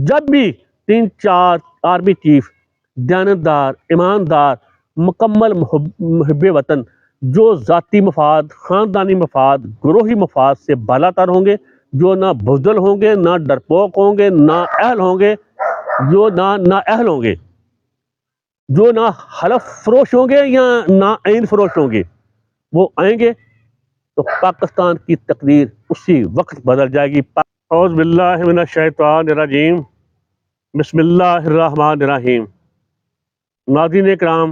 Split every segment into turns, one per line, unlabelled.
جب بھی 3-4 army chief دیانتدار، ایماندار، مکمل محب وطن، جو ذاتی مفاد، خاندانی مفاد، گروہی مفاد سے بالاتر ہوں گے، جو نہ بزدل ہوں گے، نہ ڈرپوک ہوں گے، نہ اہل ہوں گے، جو نہ اہل ہوں گے، جو نہ حلف فروش ہوں گے یا نہ عین فروش ہوں گے، وہ آئیں گے تو پاکستان کی تقدیر اسی وقت بدل جائے گی۔ اعوذ باللہ من الشیطان الرجیم، بسم اللہ الرحمن الرحیم۔ ناظرین اکرام،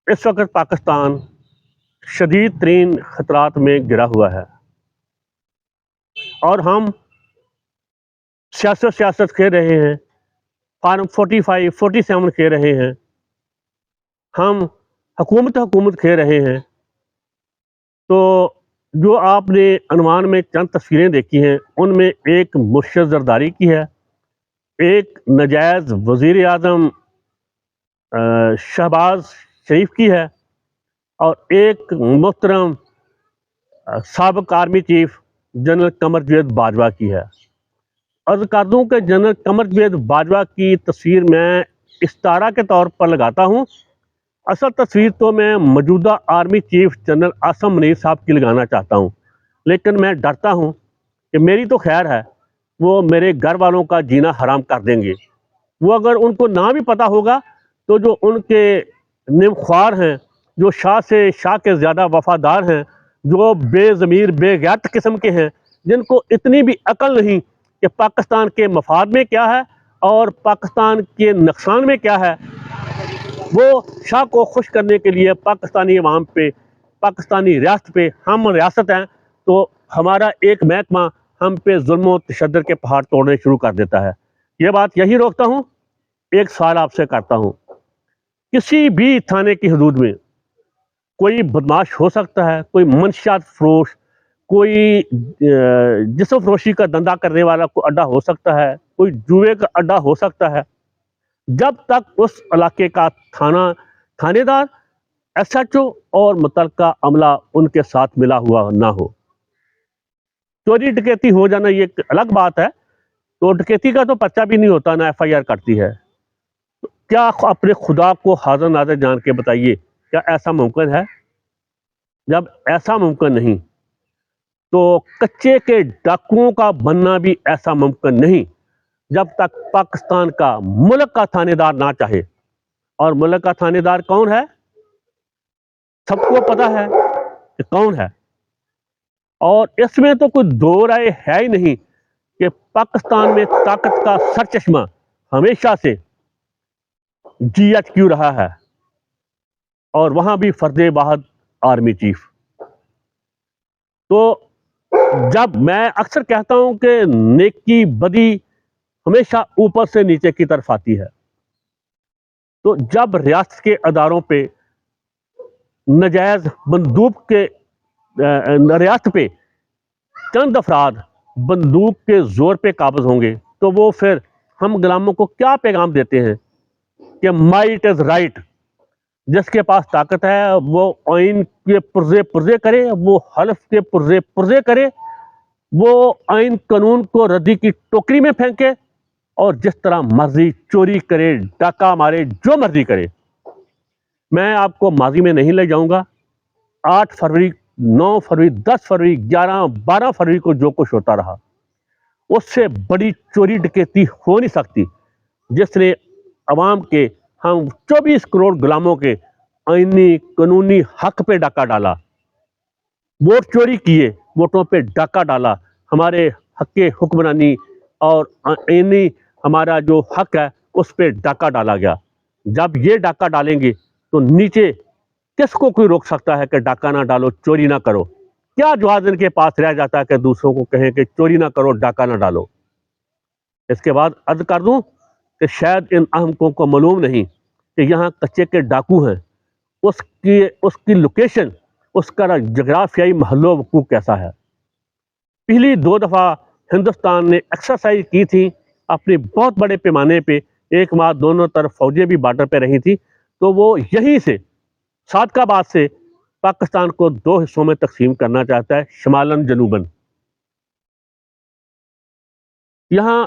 اس وقت پاکستان شدید ترین خطرات میں گرا ہوا ہے، اور ہم سیاست کھیل رہے ہیں، فارم 45 47 کھیل رہے ہیں، ہم حکومت کھیل رہے ہیں۔ تو جو آپ نے عنوان میں چند تصویریں دیکھی ہیں، ان میں ایک مرشد زرداری کی ہے، ایک ناجائز وزیر اعظم شہباز شریف کی ہے، اور ایک محترم سابق army chief general Qamar Javed Bajwa کی ہے۔ عرض کر دوں کہ جنرل قمر جاوید باجوہ کی تصویر میں استعارہ کے طور پر لگاتا ہوں، اصل تصویر تو میں موجودہ army chief general Asim Munir صاحب کی لگانا چاہتا ہوں، لیکن میں ڈرتا ہوں کہ میری تو خیر ہے، وہ میرے گھر والوں کا جینا حرام کر دیں گے۔ وہ اگر ان کو نہ بھی پتہ ہوگا تو جو ان کے نیم خوار ہیں، جو شاہ سے شاہ کے زیادہ وفادار ہیں، جو بے ضمیر بے غیرت قسم کے ہیں، جن کو اتنی بھی عقل نہیں کہ پاکستان کے مفاد میں کیا ہے اور پاکستان کے نقصان میں کیا ہے، وہ شاہ کو خوش کرنے کے لیے پاکستانی عوام پہ، پاکستانی ریاست پہ، ہم ریاست ہیں تو ہمارا ایک محکمہ ہم پہ ظلم و تشدد کے پہاڑ توڑنے شروع کر دیتا ہے۔ یہ بات یہی روکتا ہوں، ایک سوال آپ سے کرتا ہوں، کسی بھی تھانے کی حدود میں کوئی بدماش ہو سکتا ہے، کوئی منشیات فروش، کوئی جسم فروشی کا دھندا کرنے والا کوئی اڈا ہو سکتا ہے، کوئی جوئے کا اڈا ہو سکتا ہے، جب تک اس علاقے کا تھانے دار، ایس ایچ او اور متعلقہ عملہ ان کے ساتھ ملا ہوا نہ ہو۔ چوری ڈکیتی ہو جانا یہ ایک الگ بات ہے، تو ڈکیتی کا تو پرچہ بھی نہیں ہوتا، نہ ایف آئی آر کرتی ہے۔ کیا اپنے خدا کو حاضر ناظر جان کے بتائیے، کیا ایسا ممکن ہے؟ جب ایسا ممکن نہیں تو کچے کے ڈاکوؤں کا بننا بھی ایسا ممکن نہیں، جب تک پاکستان کا ملک کا تھانے دار نہ چاہے۔ اور ملک کا تھانے دار کون ہے؟ سب کو پتا ہے کہ کون ہے، اور اس میں تو کوئی دو رائے ہے ہی نہیں کہ پاکستان میں طاقت کا سرچشمہ ہمیشہ سے جی ایچ کیو رہا ہے، اور وہاں بھی فرد واحد آرمی چیف۔ تو جب میں اکثر کہتا ہوں کہ نیکی بدی ہمیشہ اوپر سے نیچے کی طرف آتی ہے، تو جب ریاست کے اداروں پہ ناجائز بندوق کے ریاست پہ چند افراد بندوق کے زور پہ قابض ہوں گے، تو وہ پھر ہم غلاموں کو کیا پیغام دیتے ہیں کہ مائٹ از رائٹ، جس کے پاس طاقت ہے وہ آئین کے پرزے کرے، وہ حلف کے پرزے کرے، وہ آئین قانون کو ردی کی ٹوکری میں پھینکے، اور جس طرح مرضی چوری کرے، ڈاکہ مارے، جو مرضی کرے۔ میں آپ کو ماضی میں نہیں لے جاؤں گا، 8 فروری، 9 فروری، 10 فروری، 11 12 فروری کو جو کچھ ہوتا رہا، اس سے بڑی چوری ڈکیتی ہو نہیں سکتی جس نے عوام کے، ہم 24 کروڑ غلاموں کے آئینی قانونی حق پہ ڈاکہ ڈالا، ووٹ چوری کیے، ووٹوں پہ ڈاکہ ڈالا، ہمارے حق حکمرانی اور آئینی ہمارا جو حق ہے اس پہ ڈاکہ ڈالا گیا۔ جب یہ ڈاکہ ڈالیں گے تو نیچے کس کو کوئی روک سکتا ہے کہ ڈاکہ نہ ڈالو، چوری نہ کرو؟ کیا جواز ان کے پاس رہ جاتا ہے کہ دوسروں کو کہیں کہ چوری نہ کرو، ڈاکہ نہ ڈالو؟ اس کے بعد عرض کر دوں کہ شاید ان احمقوں کو معلوم نہیں کہ یہاں کچے کے ڈاکو ہیں، اس کی لوکیشن، اس کا جغرافیائی محل و وقوع کیسا ہے۔ پہلی 2 دفعہ ہندوستان نے ایکسرسائز کی تھی اپنی بہت بڑے پیمانے پہ، 1 ماہ دونوں طرف فوجیں بھی بارڈر پہ رہی تھی، تو وہ یہیں سے صادقآباد سے پاکستان کو 2 حصوں میں تقسیم کرنا چاہتا ہے، شمالاً جنوباً۔ یہاں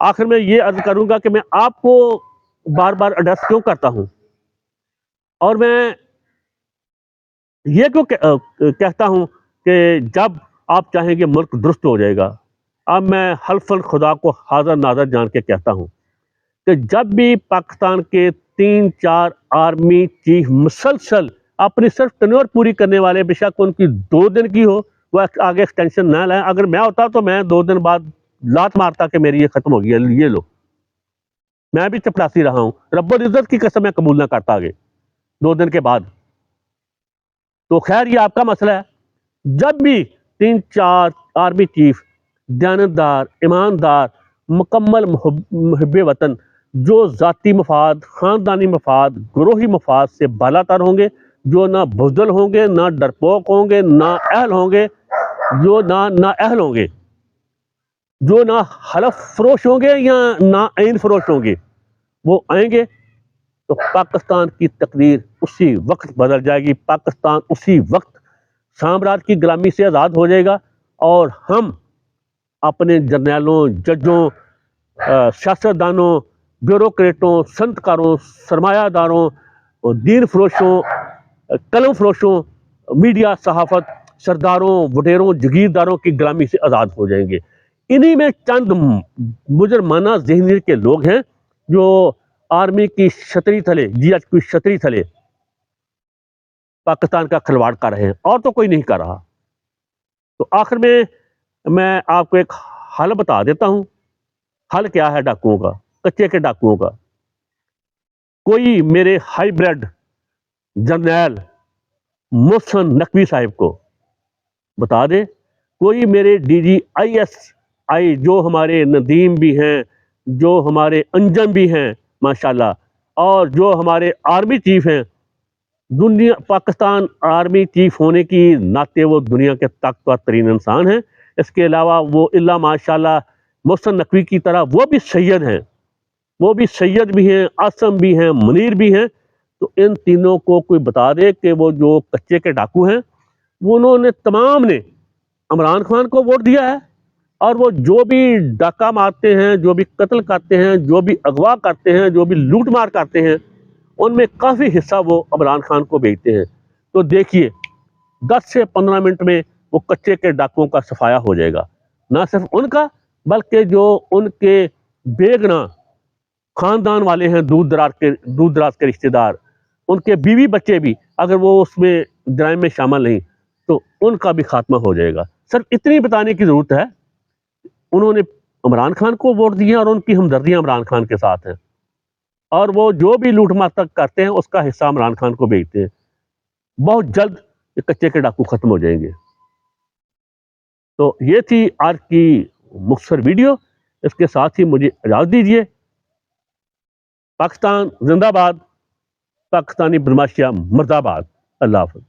آخر میں یہ عرض کروں گا کہ میں آپ کو بار بار ایڈریس کیوں کرتا ہوں، اور میں یہ کیوں کہتا ہوں کہ جب آپ چاہیں گے ملک درست ہو جائے گا. اب میں حلفاً خدا کو حاضر ناظر جان کے کہتا ہوں کہ جب بھی پاکستان کے 3-4 آرمی چیف مسلسل اپنی صرف ٹینیور پوری کرنے والے، بے شک ان کی 2 دن کی ہو، وہ آگے ایکسٹینشن نہ لائیں. اگر میں ہوتا تو میں 2 دن بعد لات مارتا کہ میری یہ ختم ہو گئی ہے، یہ لو. میں بھی چپڑاسی رہا ہوں، رب العزت کی قسم میں قبول نہ کرتا آگے 2 دن کے بعد. تو خیر یہ آپ کا مسئلہ ہے. جب بھی 3-4 آرمی چیف دیانتدار، ایماندار، مکمل محب وطن، جو ذاتی مفاد، خاندانی مفاد، گروہی مفاد سے بالا تر ہوں گے، جو نہ بزدل ہوں گے، نہ ڈرپوک ہوں گے، نہ اہل ہوں گے، جو نہ اہل ہوں گے، جو نہ حلف فروش ہوں گے یا نہ عین فروش ہوں گے، وہ آئیں گے تو پاکستان کی تقدیر اسی وقت بدل جائے گی. پاکستان اسی وقت سامراج کی غلامی سے آزاد ہو جائے گا، اور ہم اپنے جرنیلوں، ججوں، سیاستدانوں، بیوروکریٹوں، صنعتکاروں، سرمایہ داروں، دین فروشوں، قلم فروشوں، میڈیا، صحافت، سرداروں، وڈیروں، جگیرداروں کی غلامی سے آزاد ہو جائیں گے. انہی میں چند مجرمانہ ذہنیت کے لوگ ہیں جو آرمی کی چھتری تھلے، جی ایچ کی چھتری تھلے پاکستان کا کھلواڑ کر رہے ہیں، اور تو کوئی نہیں کر رہا. تو آخر میں آپ کو ایک حل بتا دیتا ہوں. حل کیا ہے ڈاکوؤں کا، کچے کے ڈاکوؤں کا؟ کوئی میرے ہائی بریڈ جرنیل محسن نقوی صاحب کو بتا دے، کوئی میرے D G I S I جو ہمارے ندیم بھی ہیں، جو ہمارے انجم بھی ہیں ماشاءاللہ، اور جو ہمارے آرمی چیف ہیں، پاکستان آرمی چیف ہونے کی ناطے وہ دنیا کے طاقتور ترین انسان ہیں. اس کے علاوہ وہ اللہ ماشاءاللہ محسن نقوی کی طرح وہ بھی سید ہیں، وہ بھی سید بھی ہیں، عاصم بھی ہیں، منیر بھی ہیں. تو ان تینوں کو کوئی بتا دے کہ وہ جو کچے کے ڈاکو ہیں، وہ انہوں نے تمام نے عمران خان کو ووٹ دیا ہے، اور وہ جو بھی ڈاکہ مارتے ہیں، جو بھی قتل کرتے ہیں، جو بھی اغوا کرتے ہیں، جو بھی لوٹ مار کرتے ہیں، ان میں کافی حصہ وہ عمران خان کو بھیجتے ہیں. تو دیکھیے 10 سے 15 منٹ میں وہ کچے کے ڈاکوؤں کا صفایا ہو جائے گا. نہ صرف ان کا، بلکہ جو ان کے بے گناہ خاندان والے ہیں، دور دراز کے رشتہ دار، ان کے بیوی بچے بھی اگر وہ اس میں جرائم میں شامل نہیں تو ان کا بھی خاتمہ ہو جائے گا. صرف اتنی بتانے کی ضرورت ہے، انہوں نے عمران خان کو ووٹ دیے اور ان کی ہمدردیاں عمران خان کے ساتھ ہیں، اور وہ جو بھی لوٹ مار تک کرتے ہیں اس کا حصہ عمران خان کو بھیجتے ہیں. بہت جلد یہ کچے کے ڈاکو ختم ہو جائیں گے. تو یہ تھی آج کی مختصر ویڈیو. اس کے ساتھ ہی مجھے اجازت دیجیے. پاکستان زندہ باد، پاکستانی بدماشیہ مرد آباد. اللہ حافظ.